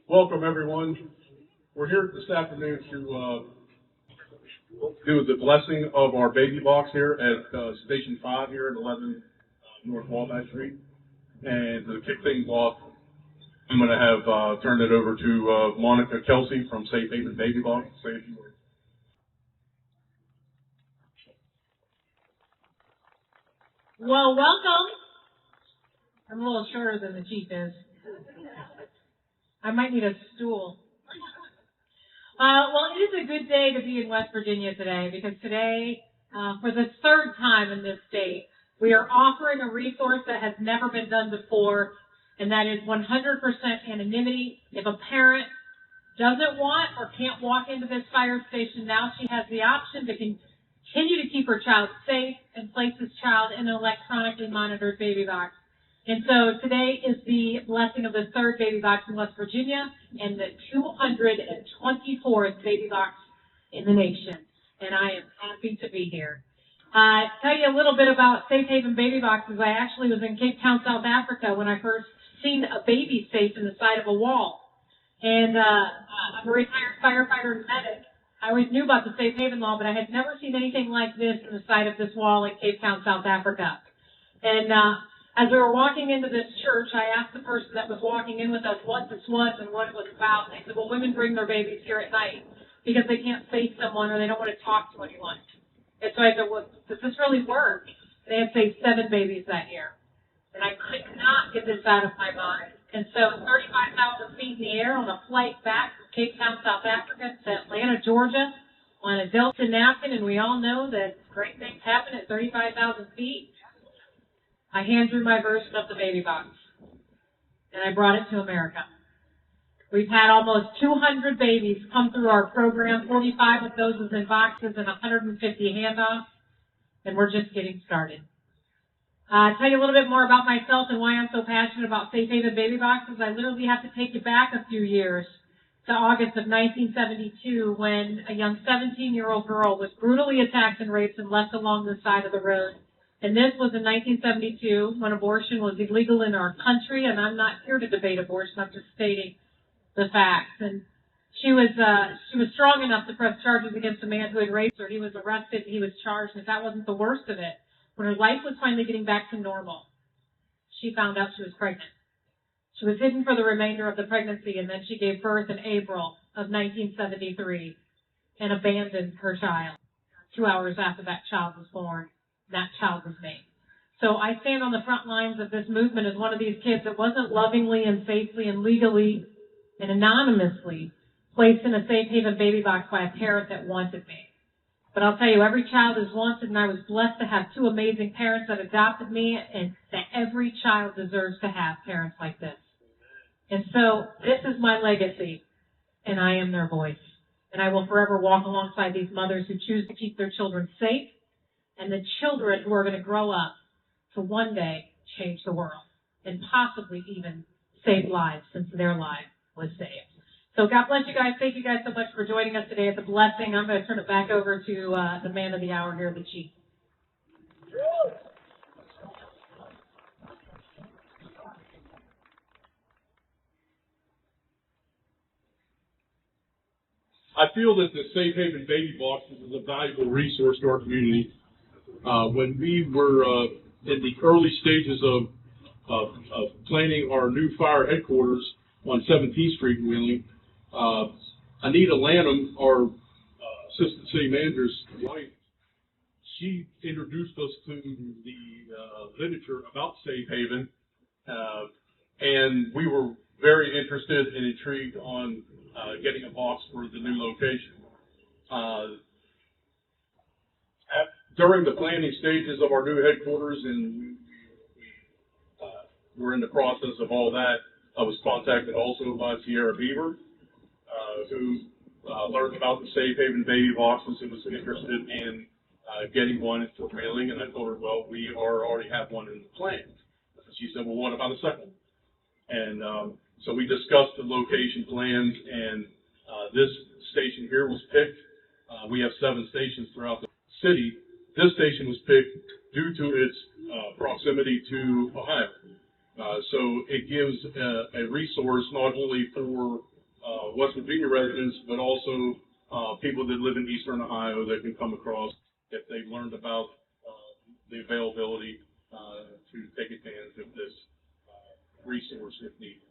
Welcome, everyone. We're here this afternoon to do the blessing of our baby box here at Station 5 here at 11 North Wabash Street. And to kick things off, I'm going to have turn it over to Monica Kelsey from Safe Haven Baby Box. Say a few words. Well, welcome. I'm a little shorter than the chief is. I might need a stool. Well, it is a good day to be in West Virginia today because today, for the third time in this state, we are offering a resource that has never been done before, and that is 100% anonymity. If a parent doesn't want or can't walk into this fire station now, she has the option to continue to keep her child safe and place this child in an electronically monitored baby box. And so today is the blessing of the third baby box in West Virginia and the 224th baby box in the nation. And I am happy to be here. Tell you a little bit about Safe Haven Baby Boxes. I actually was in Cape Town, South Africa when I first seen a baby safe in the side of a wall. And I'm a retired firefighter and medic. I always knew about the Safe Haven law, but I had never seen anything like this in the side of this wall in Cape Town, South Africa. And as we were walking into this church, I asked the person that was walking in with us what this was and what it was about. And they said, well, women bring their babies here at night because they can't face someone or they don't want to talk to anyone. And so I said, well, does this really work? They had saved 7 babies that year. And I could not get this out of my mind. And so 35,000 feet in the air on a flight back from Cape Town, South Africa to Atlanta, Georgia on a Delta napkin, and we all know that great things happen at 35,000 feet. I hand drew my version of the baby box, and I brought it to America. We've had almost 200 babies come through our program, 45 of those is in boxes and 150 handoffs, and we're just getting started. Tell you a little bit more about myself and why I'm so passionate about Safe Haven Baby Boxes. I literally have to take you back a few years to August of 1972 when a young 17-year-old girl was brutally attacked and raped and left along the side of the road. And this was in 1972 when abortion was illegal in our country, and I'm not here to debate abortion, I'm just stating the facts. And she was strong enough to press charges against a man who had raped her. He was arrested, he was charged, and that wasn't the worst of it. When her life was finally getting back to normal, she found out she was pregnant. She was hidden for the remainder of the pregnancy, and then she gave birth in April of 1973 and abandoned her child. 2 hours after that child was born, that child was made. So I stand on the front lines of this movement as one of these kids that wasn't lovingly and safely and legally and anonymously placed in a Safe Haven baby box by a parent that wanted me. But I'll tell you, every child is wanted, and I was blessed to have 2 amazing parents that adopted me, and that every child deserves to have parents like this. And so this is my legacy, and I am their voice. And I will forever walk alongside these mothers who choose to keep their children safe, and the children who are going to grow up to one day change the world and possibly even save lives since their life was saved. So God bless you guys. Thank you guys so much for joining us today. It's a blessing. I'm going to turn it back over to the man of the hour here, the chief. I feel that the Safe Haven Baby Boxes is a valuable resource to our community. When we were in the early stages of planning our new fire headquarters on 17th Street in Wheeling, Anita Lanham, our assistant city manager's wife, she introduced us to the literature about Safe Haven, and we were very interested and intrigued on getting a box for the new location. During the planning stages of our new headquarters, and we're in the process of all that, I was contacted also by Sierra Beaver, who learned about the Safe Haven Baby Boxes and was interested in getting one for mailing, and I told her, well, we already have one in the plans. She said, well, what about a second? And so we discussed the location plans, and this station here was picked. We have 7 stations throughout the city. This station was picked due to its proximity to Ohio. So it gives a resource not only for West Virginia residents, but also people that live in Eastern Ohio that can come across if they've learned about the availability to take advantage of this resource if needed.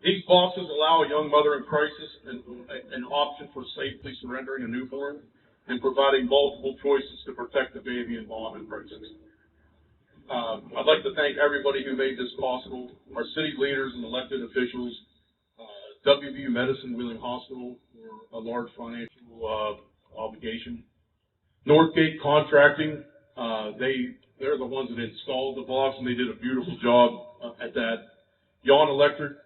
These boxes allow a young mother in crisis an option for safely surrendering a newborn and providing multiple choices to protect the baby and mom in crisis. I'd like to thank everybody who made this possible, our city leaders and elected officials, WVU Medicine Wheeling Hospital for a large financial obligation, Northgate Contracting, they're the ones that installed the box and they did a beautiful job at that. Yawn Electric,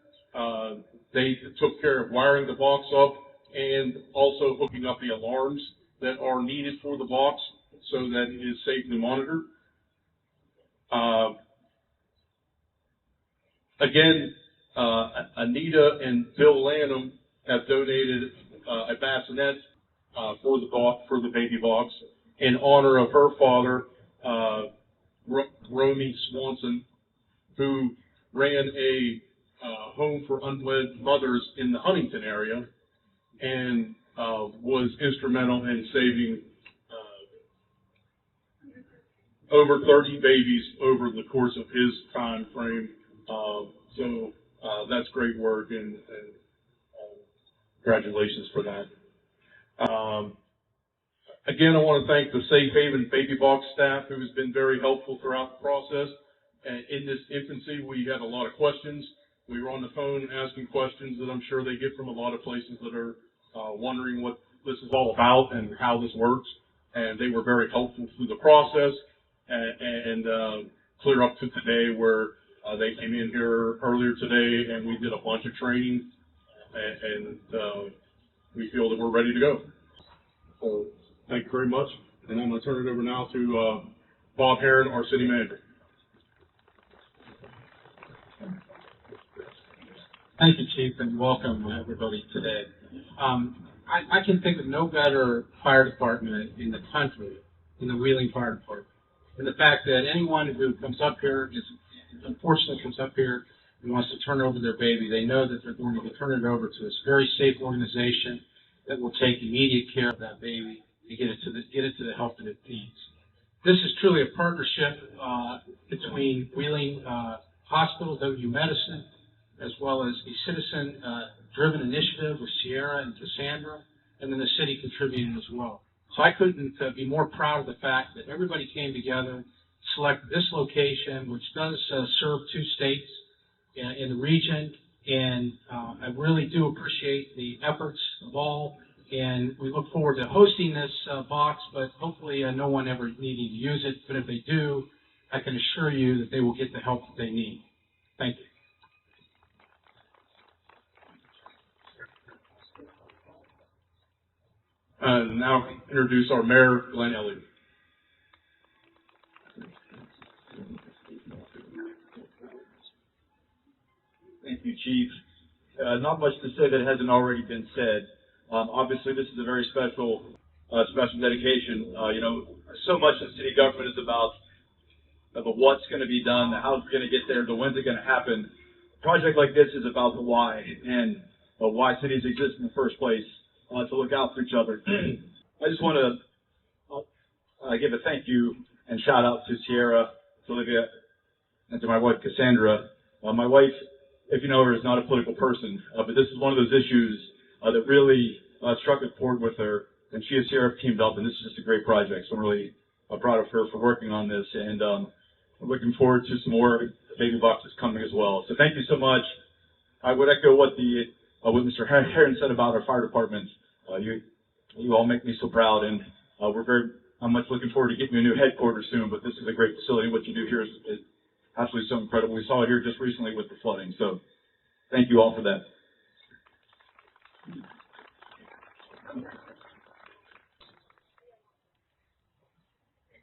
they took care of wiring the box up and also hooking up the alarms that are needed for the box so that it is safely monitored. Again, Anita and Bill Lanham have donated a bassinet for the baby box in honor of her father, Romy Swanson, who ran a home for unwed mothers in the Huntington area and was instrumental in saving over 30 babies over the course of his time frame. So that's great work and congratulations for that. Again, I want to thank the Safe Haven Baby Box staff who has been very helpful throughout the process. And in this infancy, we had a lot of questions. We were on the phone asking questions that I'm sure they get from a lot of places that are wondering what this is all about and how this works. And they were very helpful through the process and clear up to today where they came in here earlier today and we did a bunch of training and we feel that we're ready to go. So thank you very much. And I'm going to turn it over now to Bob Herron, our city manager. Thank you, Chief, and welcome everybody today. I can think of no better fire department in the country than the Wheeling Fire Department. And the fact that anyone who comes up here, unfortunately comes up here and wants to turn over their baby, they know that they're going to turn it over to this very safe organization that will take immediate care of that baby and get it to the help that it needs. This is truly a partnership between Wheeling Hospital, WVU Medicine, as well as a citizen-driven initiative with Sierra and Cassandra, and then the city contributing as well. So I couldn't be more proud of the fact that everybody came together, selected this location, which does serve 2 states in the region, and I really do appreciate the efforts of all, and we look forward to hosting this box, but hopefully no one ever needing to use it, but if they do, I can assure you that they will get the help that they need. Thank you. Now introduce our mayor, Glenn Elliott. Thank you, Chief. Not much to say that hasn't already been said. Obviously, this is a very special dedication. You know, so much of city government is about the what's going to be done, the how's going to get there, the when's it going to happen. A project like this is about the why and why cities exist in the first place. To look out for each other. I just want to give a thank you and shout out to Sierra, to Olivia, and to my wife Cassandra. My wife, if you know her, is not a political person, but this is one of those issues that really struck a chord with her, and she and Sierra have teamed up, and this is just a great project. So I'm really proud of her for working on this, and I'm looking forward to some more baby boxes coming as well. So thank you so much. I would echo what Mr. Herron said about our fire department. You all make me so proud, and I'm much looking forward to getting a new headquarters soon, but this is a great facility. What you do here is absolutely so incredible. We saw it here just recently with the flooding, so thank you all for that.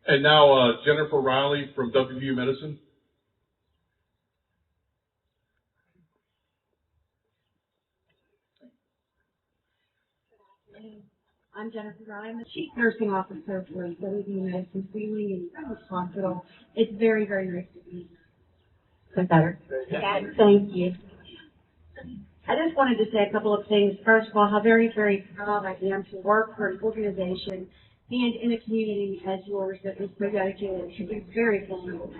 And now Jennifer Riley from WVU Medicine. I'm Jennifer Riley. I'm the Chief Nursing Officer for WVU Medicine Wheeling and Hospital. It's very, very nice to be Is that better? Yeah, thank you. I just wanted to say a couple of things. First of all, how very, very proud I am to work for an organization and in a community as yours that is so dedicated to be very vulnerable.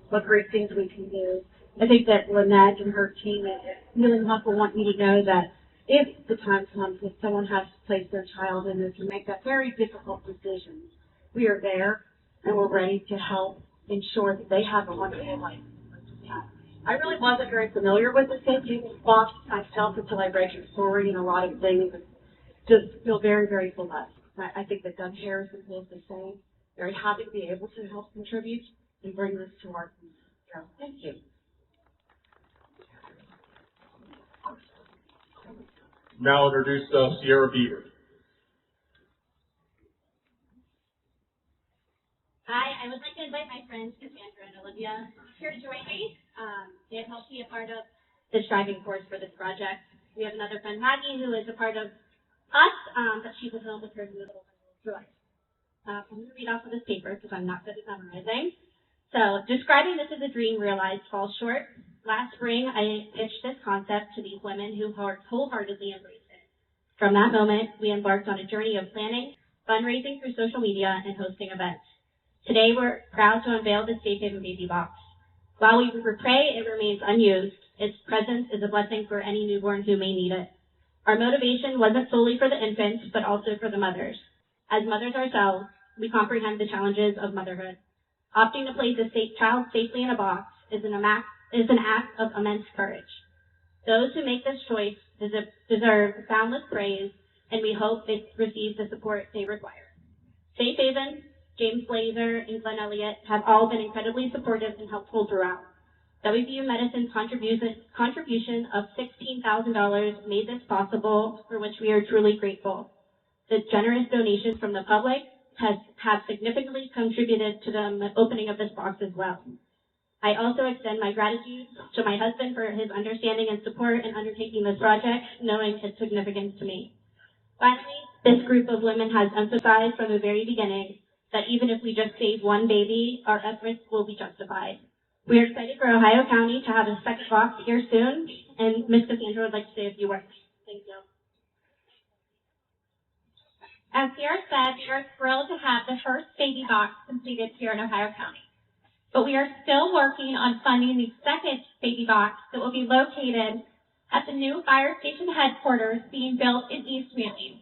What great things we can do. I think that Lynette and her team at Healing Hustle want you to know that if the time comes that someone has to place their child in this and make that very difficult decision, we are there and we're ready to help ensure that they have a wonderful life. I really wasn't very familiar with the Safe Haven box myself until I read your story and a lot of things. Just feel very, very blessed. I think that Doug Harrison feels the same. Very happy to be able to help contribute and bring this to our community. So, thank you. Now introduce Sierra Beaver. Hi, I would like to invite my friends Cassandra and Olivia here to join me. They have helped be a part of the driving force for this project. We have another friend, Maggie, who is a part of us, but she's at home with her little boy. I'm going to read off of this paper because I'm not good at memorizing. So, describing this as a dream realized falls short. Last spring, I pitched this concept to these women who wholeheartedly embraced it. From that moment, we embarked on a journey of planning, fundraising through social media, and hosting events. Today, we're proud to unveil the Safe Haven Baby Box. While we pray it remains unused, its presence is a blessing for any newborn who may need it. Our motivation wasn't solely for the infants, but also for the mothers. As mothers ourselves, we comprehend the challenges of motherhood. Opting to place a child safely in a box is an act of immense courage. Those who make this choice deserve boundless praise, and we hope they receive the support they require. Safe Haven, James Blazer, and Glenn Elliott have all been incredibly supportive and helpful throughout. WVU Medicine's contribution of $16,000 made this possible, for which we are truly grateful. The generous donations from the public have significantly contributed to the opening of this box as well. I also extend my gratitude to my husband for his understanding and support in undertaking this project, knowing its significance to me. Finally, this group of women has emphasized from the very beginning that even if we just save one baby, our efforts will be justified. We are excited for Ohio County to have a second box here soon, and Ms. Cassandra would like to say a few words. Thank you. As Sierra said, we are thrilled to have the first baby box completed here in Ohio County. But we are still working on funding the second baby box that will be located at the new fire station headquarters being built in East Wheeling.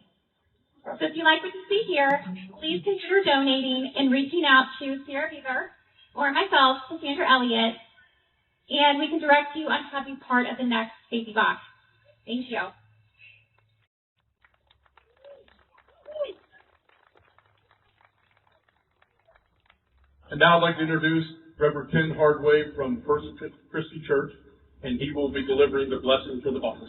So if you like what you see here, please consider donating and reaching out to Sierra Beaver or myself, Cassandra Elliott, and we can direct you on how to be part of the next baby box. Thank you. And now I'd like to introduce Reverend Ken Hardway from First Christian Church, and he will be delivering the blessing for the box.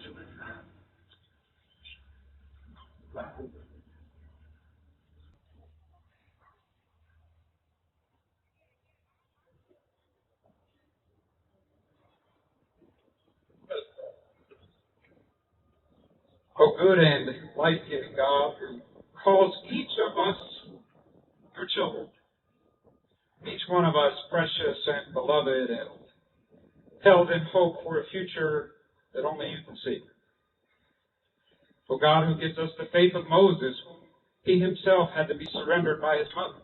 O good and life-giving God, who calls each of us your children, each one of us precious and beloved and held in hope for a future that only you can see. O God, who gives us the faith of Moses, he himself had to be surrendered by his mother.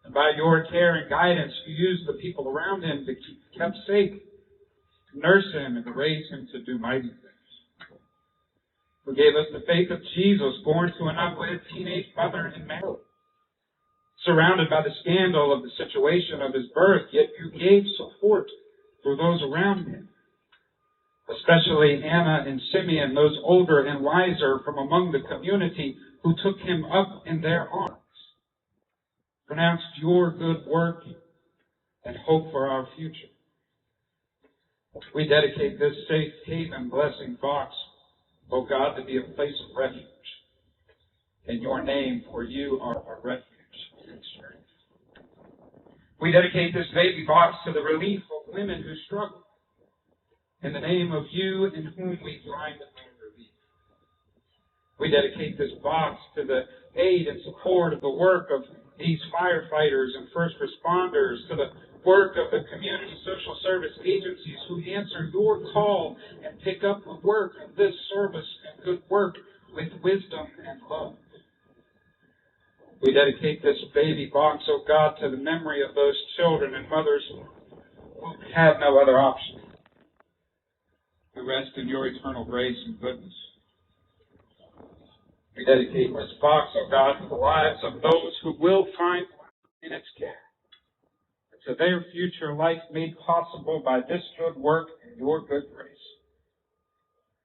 And by your care and guidance, you used the people around him to keep kept safe, to nurse him and to raise him to do mighty things. Who gave us the faith of Jesus, born to an unwed teenage mother in Mary. Surrounded by the scandal of the situation of his birth, yet you gave support for those around him. Especially Anna and Simeon, those older and wiser from among the community who took him up in their arms. Pronounced your good work and hope for our future. We dedicate this Safe Haven Blessing Box, O God, to be a place of refuge. In your name, for you are our refuge and strength. We dedicate this baby box to the relief of women who struggle. In the name of you in whom we find our relief. We dedicate this box to the aid and support of the work of these firefighters and first responders, to the work of the community social service agencies who answer your call and pick up the work of this service and good work with wisdom and love. We dedicate this baby box, oh God, to the memory of those children and mothers who have no other option. We rest in your eternal grace and goodness. We dedicate this box, oh God, to the lives of those who will find in its care, to their future life made possible by this good work and your good grace.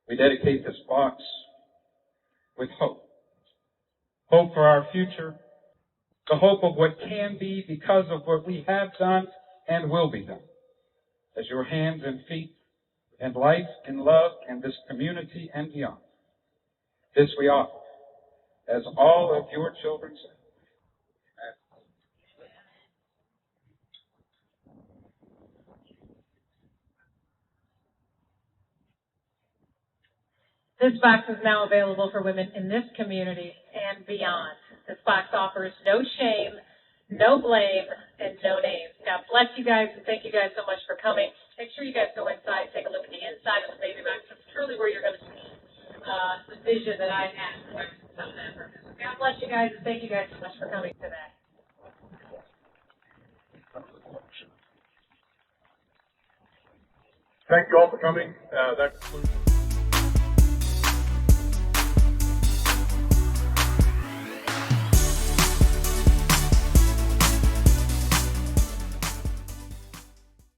We dedicate this box with hope. Hope for our future, the hope of what can be because of what we have done and will be done, as your hands and feet and life and love and this community and beyond. This we offer as all of your children say. This box is now available for women in this community and beyond. This box offers no shame, no blame, and no names. God bless you guys, and thank you guys so much for coming. Make sure you guys go inside, take a look at the inside of the baby box. It's truly where you're going to see the vision that I had for that purpose. God bless you guys, and thank you guys so much for coming today. Thank you all for coming. That concludes